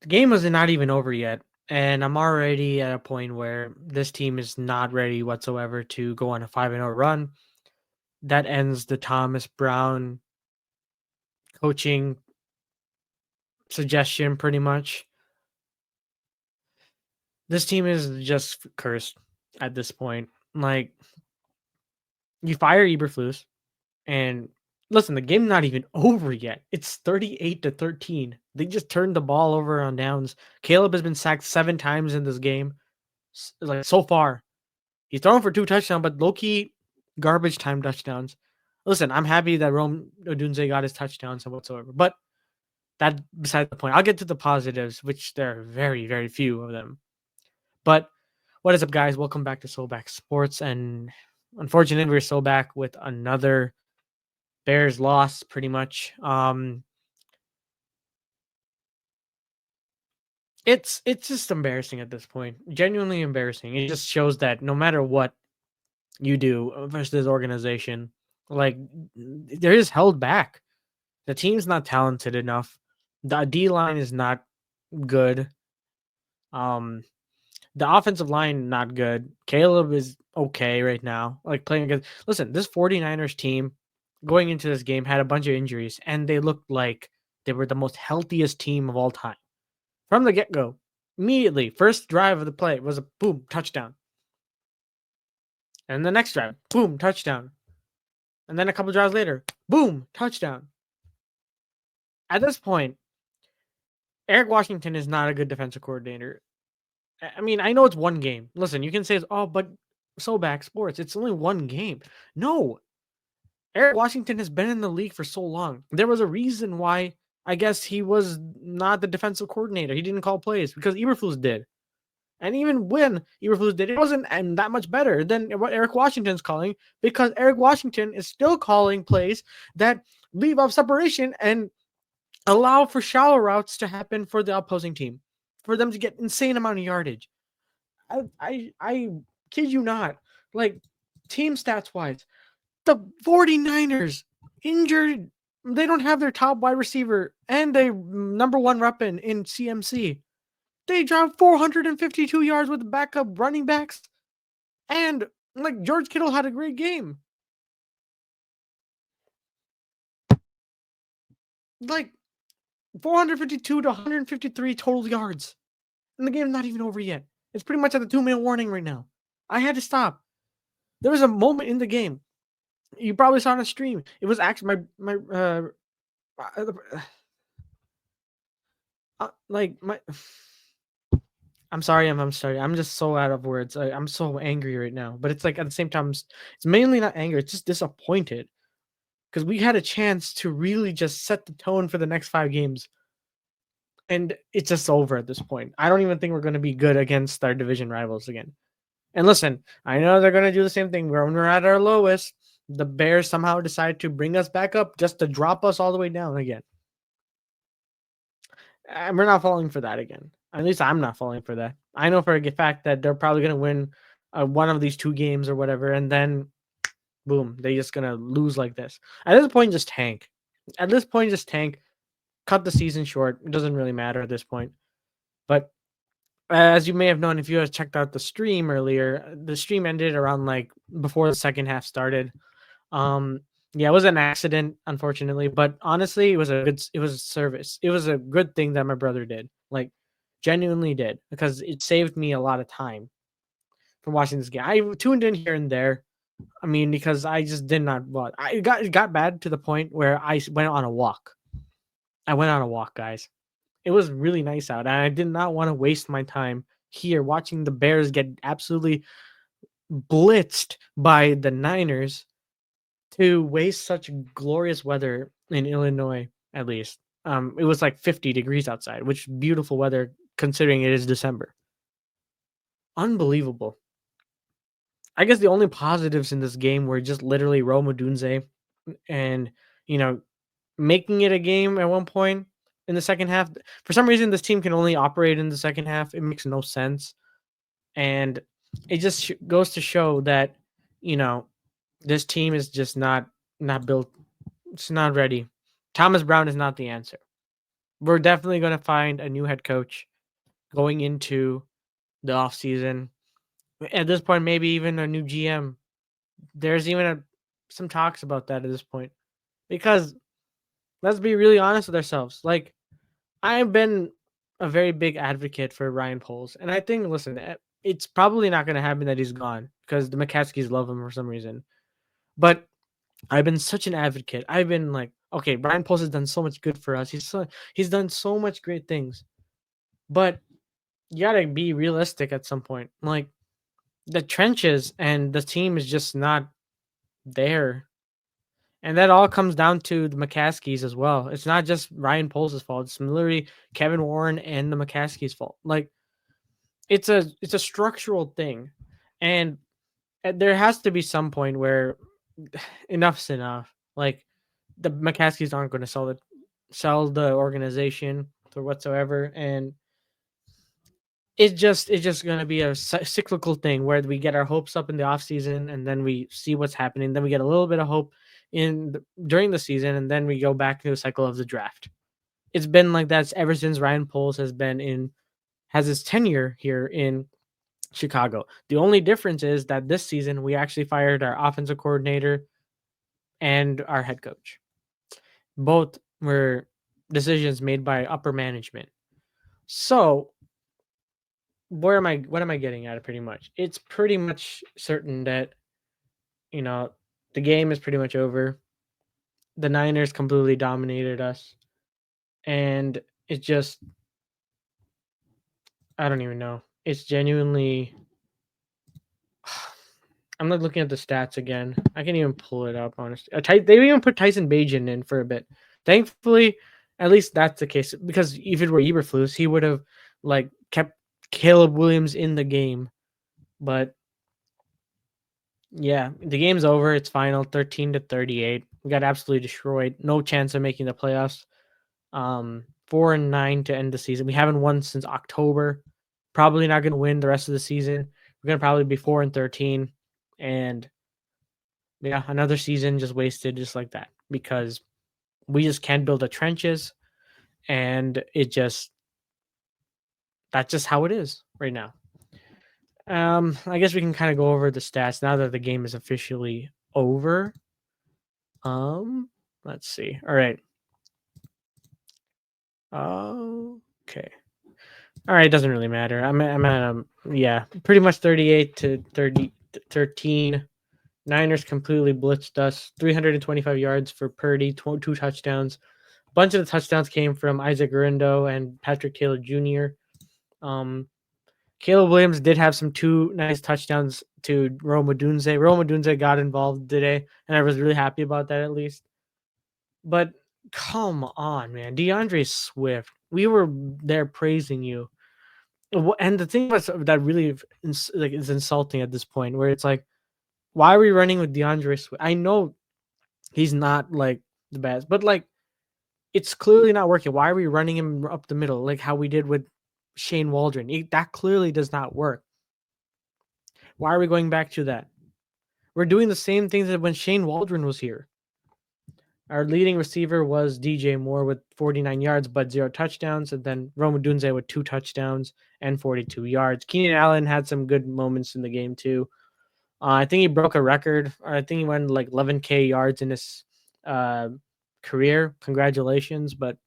The game was not even over yet, and I'm already at a point where this team is not ready whatsoever to go on a 5-0 run. That ends the Thomas Brown coaching suggestion pretty much. This team is just cursed at this point. Like, you fire Eberflus, and listen, the game's not even over yet. It's 38-13. They just turned the ball over on downs. Caleb has been sacked 7 times in this game, like so far. He's thrown for 2 touchdowns, but low key garbage time touchdowns. Listen, I'm happy that Rome Odunze got his touchdowns and whatsoever, but that besides the point. I'll get to the positives, which there are very, very few of them. But what is up, guys? Welcome back to Soulback Sports, and unfortunately, we're still back with another Bears loss, pretty much. It's just embarrassing at this point. Genuinely embarrassing. It just shows that no matter what you do versus this organization, like they're just held back. The team's not talented enough. The D line is not good. Um, the offensive line not good. Caleb is okay right now. Like playing against. Listen, this 49ers team going into this game had a bunch of injuries, and they looked like they were the most healthiest team of all time from the get go. Immediately, first drive of the play was a boom touchdown, and the next drive, boom touchdown, and then a couple drives later, boom touchdown. At this point, Eric Washington is not a good defensive coordinator. I mean, I know it's one game. Listen, you can say, "Oh, but so back sports, it's only one game." No, Eric Washington has been in the league for so long. There was a reason why I guess he was not the defensive coordinator. He didn't call plays because Eberflus did. And even when Eberflus did, it wasn't that much better than what Eric Washington's calling because Eric Washington is still calling plays that leave off separation and allow for shallow routes to happen for the opposing team, for them to get insane amount of yardage. I kid you not. Like, team stats wise, the 49ers injured. They don't have their top wide receiver and they number one weapon in CMC. They dropped 452 yards with the backup running backs. And like George Kittle had a great game. Like 452 to 153 total yards. And the game's not even over yet. It's pretty much at the 2-minute warning right now. I had to stop. There was a moment in the game. You probably saw on a stream. It was actually my I'm sorry. I'm sorry. I'm just so out of words. I'm so angry right now. But it's like at the same time, it's mainly not anger. It's just disappointed because we had a chance to really just set the tone for the next 5 games, and it's just over at this point. I don't even think we're going to be good against our division rivals again. And listen, I know they're going to do the same thing. When we're at our lowest, the Bears somehow decide to bring us back up just to drop us all the way down again. And we're not falling for that again. At least I'm not falling for that. I know for a fact that they're probably going to win one of these 2 games or whatever, and then boom, they're just going to lose like this. At this point, just tank. At this point, just tank. Cut the season short. It doesn't really matter at this point. But as you may have known, if you had checked out the stream earlier, the stream ended around like before the second half started. Um, yeah, it was an accident, unfortunately, but honestly, it was a service. It was a good thing that my brother did, like genuinely did, because it saved me a lot of time from watching this game. I tuned in here and there. I mean, because I just did not. Well, it got bad to the point where I went on a walk. I went on a walk, guys. It was really nice out, and I did not want to waste my time here watching the Bears get absolutely blitzed by the Niners to waste such glorious weather in Illinois, at least. It was like 50 degrees outside, which beautiful weather considering it is December. Unbelievable. I guess the only positives in this game were just literally Rome Odunze and, you know, making it a game at one point in the second half. For some reason, this team can only operate in the second half. It makes no sense. And it just goes to show that, you know, this team is just not built. It's not ready. Thomas Brown is not the answer. we're definitely going to find a new head coach going into the off season. At this point, maybe even a new GM. There's even some talks about that at this point. Because let's be really honest with ourselves. Like, I've been a very big advocate for Ryan Poles. And I think, listen, it's probably not going to happen that he's gone because the McCaskies love him for some reason. But I've been such an advocate. I've been like, okay, Ryan Poles has done so much good for us. He's done so much great things. But you gotta be realistic at some point. Like the trenches and the team is just not there. And that all comes down to the McCaskies as well. It's not just Ryan Poles' fault. It's literally Kevin Warren and the McCaskies' fault. Like it's a structural thing. And there has to be some point where enough's enough. Like the McCaskies aren't going to sell the organization or whatsoever, and it's just going to be a cyclical thing where we get our hopes up in the off season and then we see what's happening. Then we get a little bit of hope during the season, and then we go back to the cycle of the draft. It's been like that ever since Ryan Poles has his tenure here in Chicago. The only difference is that this season we actually fired our offensive coordinator and our head coach. Both were decisions made by upper management. So, what am I getting at it pretty much? It's pretty much certain that, you know, the game is pretty much over. The Niners completely dominated us. And it just I don't even know. It's genuinely I'm not looking at the stats again. I can't even pull it up, honestly. They even put Tyson Bagent in for a bit. Thankfully, at least that's the case. Because if it were Eberflus, he would have like kept Caleb Williams in the game. But yeah, the game's over. It's final, 13-38. We got absolutely destroyed. No chance of making the playoffs. 4-9 to end the season. We haven't won since October. Probably not going to win the rest of the season. We're going to probably be 4-13, and yeah, another season just wasted just like that because we just can't build the trenches, and that's just how it is right now. I guess we can kind of go over the stats now that the game is officially over. Let's see. All right. Okay. All right, it doesn't really matter. I'm at yeah, pretty much 38 to 13. Niners completely blitzed us. 325 yards for Purdy, two touchdowns. A bunch of the touchdowns came from Isaac Rindo and Patrick Taylor Jr. Caleb Williams did have some two nice touchdowns to Rome Odunze. Rome Odunze got involved today, and I was really happy about that at least. But come on, man. DeAndre Swift, we were there praising you. And the thing that really is insulting at this point, where it's like, why are we running with DeAndre Swift? I know he's not like the best, but like it's clearly not working. Why are we running him up the middle like how we did with Shane Waldron? That clearly does not work. Why are we going back to that? We're doing the same things that when Shane Waldron was here. Our leading receiver was DJ Moore with 49 yards, but 0 touchdowns. And then Rome Odunze with 2 touchdowns and 42 yards. Keenan Allen had some good moments in the game, too. I think he broke a record. I think he went like 11K yards in his career. Congratulations. But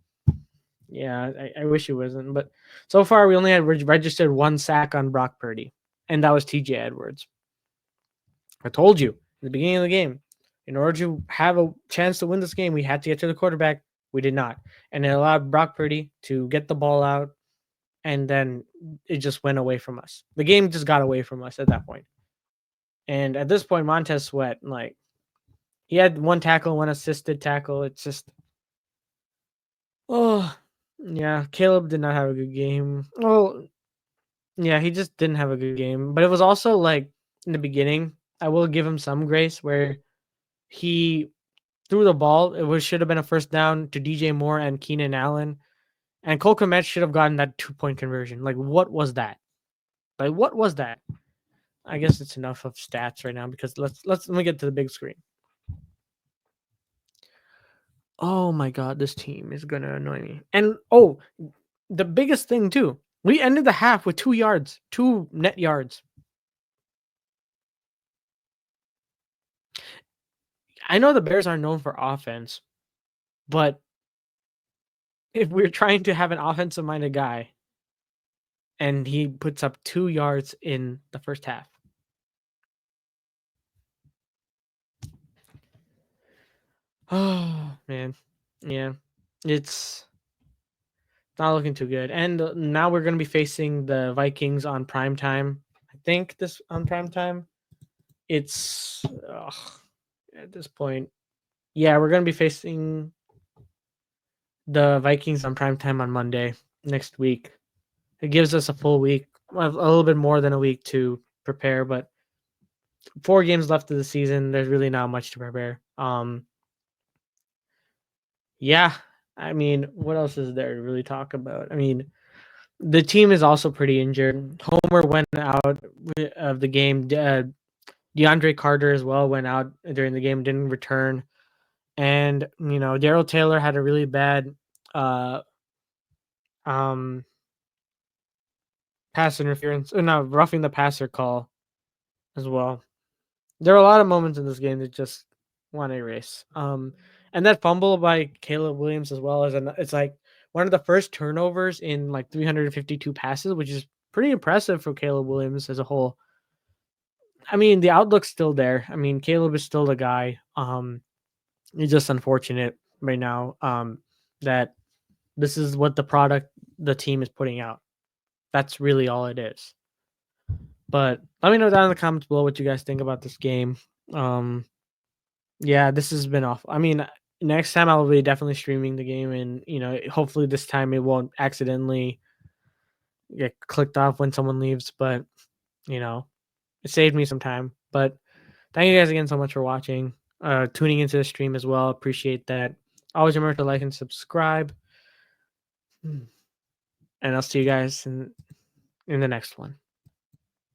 yeah, I wish it wasn't. But so far, we only had registered 1 sack on Brock Purdy, and that was TJ Edwards. I told you at the beginning of the game, in order to have a chance to win this game, we had to get to the quarterback. We did not. And it allowed Brock Purdy to get the ball out, and then it just went away from us. The game just got away from us at that point. And at this point, Montez Sweat, like, he had 1 tackle, 1 assisted tackle. It's just, oh, yeah. Caleb did not have a good game. Well, yeah, he just didn't have a good game. But it was also like in the beginning, I will give him some grace where he threw the ball. Should have been a first down to DJ Moore and Keenan Allen. And Cole Kmet should have gotten that 2-point conversion. Like, what was that? Like, what was that? I guess it's enough of stats right now because let me get to the big screen. Oh my god, this team is gonna annoy me. And oh, the biggest thing too, we ended the half with 2 yards, 2 net yards. I know the Bears are known for offense, but if we're trying to have an offensive-minded guy and he puts up 2 yards in the first half. Oh, man. Yeah. It's not looking too good. And now we're going to be facing the Vikings on prime time. I think this on prime time. It's at this point. Yeah, we're going to be facing the Vikings on prime time on Monday next week. It gives us a full week, a little bit more than a week to prepare, but 4 games left of the season. There's really not much to prepare. Yeah, I mean, what else is there to really talk about? I mean, the team is also pretty injured. Homer went out of the game. DeAndre Carter as well went out during the game, didn't return. And, Daryl Taylor had a really bad uh, um, pass interference, or no, roughing the passer call as well. There are a lot of moments in this game that just want to erase. And that fumble by Caleb Williams as well it's like one of the first turnovers in like 352 passes, which is pretty impressive for Caleb Williams as a whole. I mean, the outlook's still there. I mean, Caleb is still the guy. It's just unfortunate right now that this is what the product the team is putting out. That's really all it is. But let me know down in the comments below what you guys think about this game. Um, Yeah, this has been awful. I mean, next time I'll be definitely streaming the game, and hopefully this time it won't accidentally get clicked off when someone leaves. But you know, it saved me some time. But thank you guys again so much for watching, tuning into the stream as well. Appreciate that. Always remember to like and subscribe, and I'll see you guys in the next one.